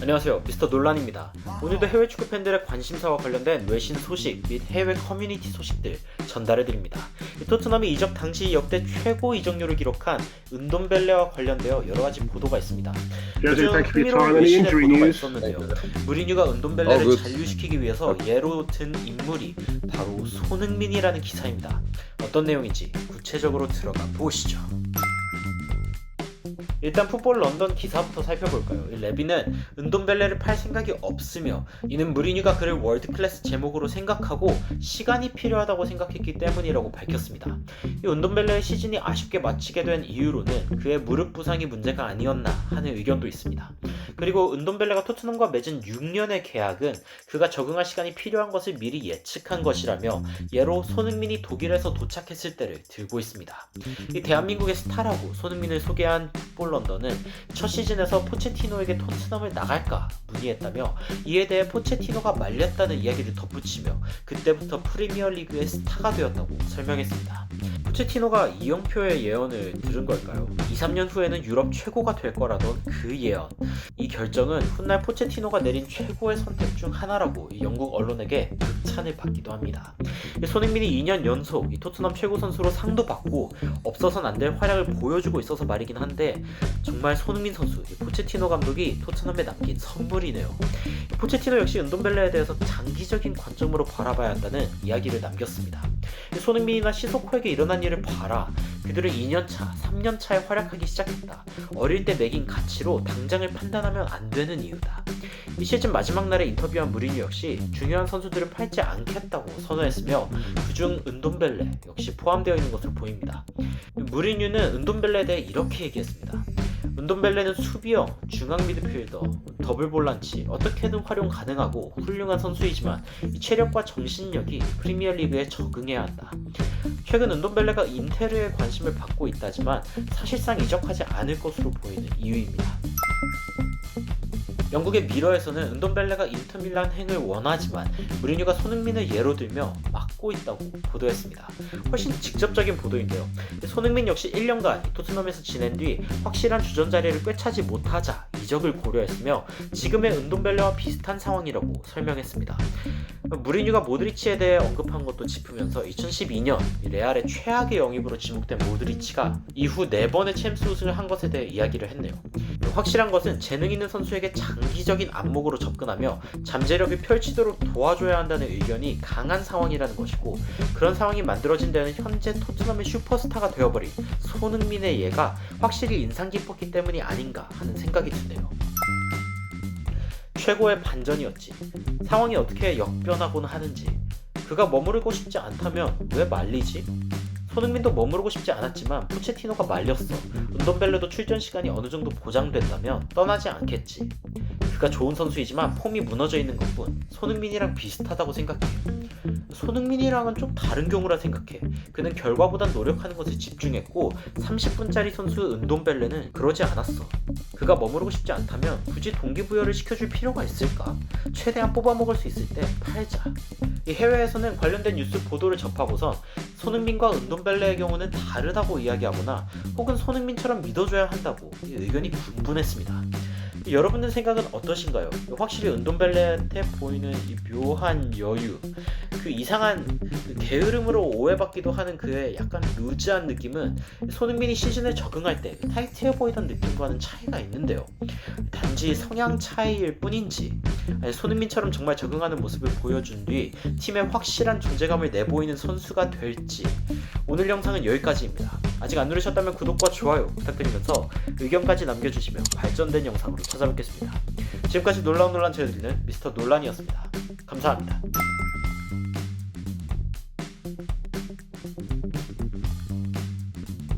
안녕하세요, 미스터 논란입니다. 오늘도 해외 축구 팬들의 관심사와 관련된 외신 소식 및 해외 커뮤니티 소식들 전달해드립니다. 토트넘이 이적 당시 역대 최고 이적료를 기록한 은돔벨레와 관련되어 여러가지 보도가 있습니다. 요즘 흥미로운 외신의 보도가 있었는데요. 무리뉴가 은돔벨레를 잔류시키기 위해서 예로 든 인물이 바로 손흥민이라는 기사입니다. 어떤 내용인지 구체적으로 들어가 보시죠. 일단 풋볼 런던 기사부터 살펴볼까요? 레비는 은돔벨레를 팔 생각이 없으며 이는 무리뉴가 그를 월드클래스 제목으로 생각하고 시간이 필요하다고 생각했기 때문이라고 밝혔습니다. 이 은돔벨레의 시즌이 아쉽게 마치게 된 이유로는 그의 무릎 부상이 문제가 아니었나 하는 의견도 있습니다. 그리고 은돔벨레가 토트넘과 맺은 6년의 계약은 그가 적응할 시간이 필요한 것을 미리 예측한 것이라며 예로 손흥민이 독일에서 도착했을 때를 들고 있습니다. 이 대한민국의 스타라고 손흥민을 소개한 풋볼 런던은 첫 시즌에서 포체티노에게 토트넘을 나갈까 문의했다며 이에 대해 포체티노가 말렸다는 이야기를 덧붙이며 그때부터 프리미어리그의 스타가 되었다고 설명했습니다. 포체티노가 이영표의 예언을 들은 걸까요? 2-3년 후에는 유럽 최고가 될 거라던 그 예언. 이 결정은 훗날 포체티노가 내린 최고의 선택 중 하나라고 영국 언론에게 극찬을 받기도 합니다. 손흥민이 2년 연속 토트넘 최고 선수로 상도 받고 없어선 안 될 활약을 보여주고 있어서 말이긴 한데 정말 손흥민 선수, 포체티노 감독이 토트넘에 남긴 선물이네요. 포체티노 역시 은돔벨레에 대해서 장기적인 관점으로 바라봐야 한다는 이야기를 남겼습니다. 손흥민이나 시소코에게 일어난 일을 봐라. 그들은 2년차, 3년차에 활약하기 시작했다. 어릴 때 매긴 가치로 당장을 판단하면 안 되는 이유다. 이 시즌 마지막 날에 인터뷰한 무리뉴 역시 중요한 선수들은 팔지 않겠다고 선언했으며 그중 은돔벨레 역시 포함되어 있는 것으로 보입니다. 무리뉴는 은돔벨레에 대해 이렇게 얘기했습니다. 은돔벨레는 수비형, 중앙 미드필더, 더블 볼란치 어떻게든 활용 가능하고 훌륭한 선수이지만 이 체력과 정신력이 프리미어리그에 적응해야 한다. 최근 은돔벨레가 인테르에 관심을 받고 있다지만 사실상 이적하지 않을 것으로 보이는 이유입니다. 영국의 미러에서는 은돔벨레가 인터밀란 행을 원하지만 무리뉴가 손흥민을 예로 들며 막고 있다고 보도했습니다. 훨씬 직접적인 보도인데요. 손흥민 역시 1년간 토트넘에서 지낸 뒤 확실한 주전 자리를 꿰차지 못하자 이적을 고려했으며 지금의 은돔벨레와 비슷한 상황이라고 설명했습니다. 무리뉴가 모드리치에 대해 언급한 것도 짚으면서 2012년 레알의 최악의 영입으로 지목된 모드리치가 이후 4번의 챔스 우승을 한 것에 대해 이야기를 했네요. 확실한 것은 재능 있는 선수에게 장기적인 안목으로 접근하며 잠재력을 펼치도록 도와줘야 한다는 의견이 강한 상황이라는 것이고 그런 상황이 만들어진 데는 현재 토트넘의 슈퍼스타가 되어버린 손흥민의 예가 확실히 인상 깊었기 때문이 아닌가 하는 생각이 드네요. 최고의 반전이었지. 상황이 어떻게 역변하곤 하는지. 그가 머무르고 싶지 않다면 왜 말리지? 손흥민도 머무르고 싶지 않았지만 포체티노가 말렸어. 은돔벨레도 출전 시간이 어느 정도 보장된다면 떠나지 않겠지. 그가 좋은 선수이지만 폼이 무너져 있는 것뿐. 손흥민이랑 비슷하다고 생각해. 손흥민이랑은 좀 다른 경우라 생각해. 그는 결과보단 노력하는 것에 집중했고 30분짜리 선수 은돔벨레는 그러지 않았어. 그가 머무르고 싶지 않다면 굳이 동기부여를 시켜줄 필요가 있을까? 최대한 뽑아먹을 수 있을 때 팔자. 이 해외에서는 관련된 뉴스 보도를 접하고선 손흥민과 은돔벨레의 경우는 다르다고 이야기하거나 혹은 손흥민처럼 믿어줘야 한다고 의견이 분분했습니다. 여러분들 생각은 어떠신가요? 확실히 은돔벨레한테 보이는 이 묘한 여유, 그 이상한 게으름으로 오해받기도 하는 그의 약간 루즈한 느낌은 손흥민이 시즌에 적응할 때 타이트해 보이던 느낌과는 차이가 있는데요. 단지 성향 차이일 뿐인지 아니 손흥민처럼 정말 적응하는 모습을 보여준 뒤 팀에 확실한 존재감을 내보이는 선수가 될지. 오늘 영상은 여기까지입니다. 아직 안 누르셨다면 구독과 좋아요 부탁드리면서 의견까지 남겨주시면 발전된 영상으로 찾아뵙겠습니다. 지금까지 논란 전해드리는 미스터 논란이었습니다. 감사합니다.